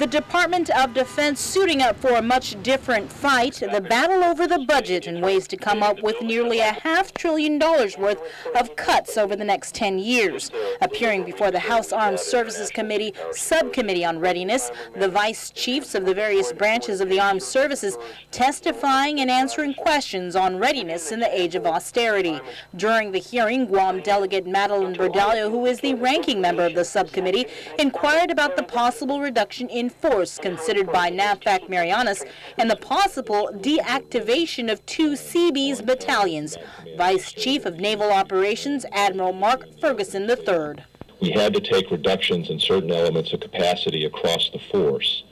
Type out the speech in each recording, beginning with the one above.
The Department of Defense suiting up for a much different fight, the battle over the budget and ways to come up with nearly $500 billion worth of cuts over the next 10 years. Appearing before the House Armed Services Committee Subcommittee on Readiness, the vice chiefs of the various branches of the armed services testifying and answering questions on readiness in the age of austerity. During the hearing, Guam Delegate Madeline Berdallo, who is the ranking member of the subcommittee, inquired about the possible reduction in force considered by NAVFAC Marianas and the possible deactivation of 2 Seabees battalions. Vice Chief of Naval Operations Admiral Mark Ferguson III. We had to take reductions in certain elements of capacity across the force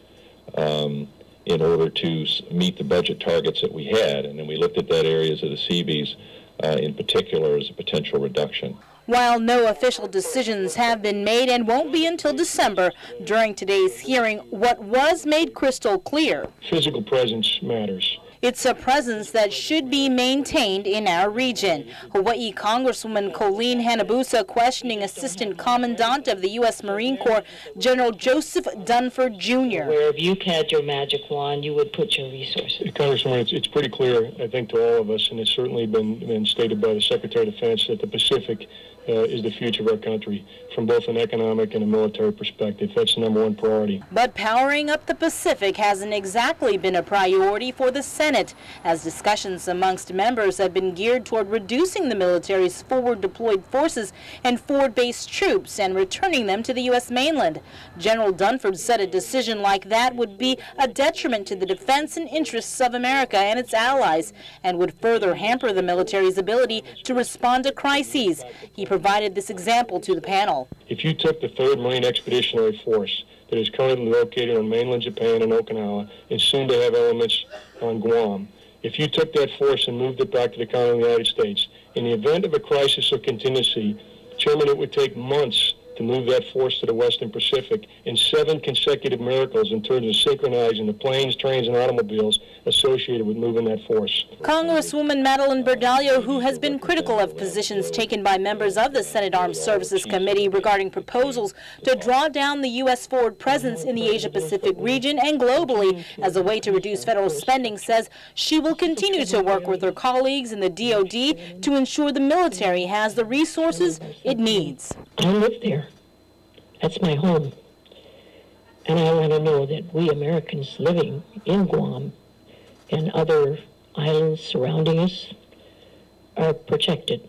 in order to meet the budget targets that we had, and then we looked at that areas of the Seabees in particular as a potential reduction. While no official decisions have been made and won't be until December, during today's hearing, what was made crystal clear: physical presence matters. It's a presence that should be maintained in our region. Hawaii Congresswoman Colleen Hanabusa questioning Assistant Commandant of the U.S. Marine Corps, General Joseph Dunford, Jr. Where if you had your magic wand, you would put your resources. Congresswoman, it's pretty clear, I think, to all of us, and it's certainly been stated by the Secretary of Defense, that the Pacific is the future of our country from both an economic and a military perspective. That's the #1 priority. But powering up the Pacific hasn't exactly been a priority for the Senate, as discussions amongst members have been geared toward reducing the military's forward deployed forces and forward-based troops and returning them to the U.S. mainland. General Dunford said a decision like that would be a detriment to the defense and interests of America and its allies and would further hamper the military's ability to respond to crises. He provided this example to the panel. If you took the 3rd Marine Expeditionary Force that is currently located on mainland Japan and Okinawa and soon to have elements on Guam, if you took that force and moved it back to the continent of the United States, in the event of a crisis or contingency, Chairman, it would take months to move that force to the Western Pacific, and 7 consecutive miracles in terms of synchronizing the planes, trains, and automobiles associated with moving that force. Congresswoman Madeline Berdallo, who has been critical of positions taken by members of the Senate Armed Services Committee regarding proposals to draw down the U.S. forward presence in the Asia-Pacific region and globally as a way to reduce federal spending, says she will continue to work with her colleagues in the DOD to ensure the military has the resources it needs. I live there. That's my home. And I want to know that we Americans living in Guam and other islands surrounding us are protected.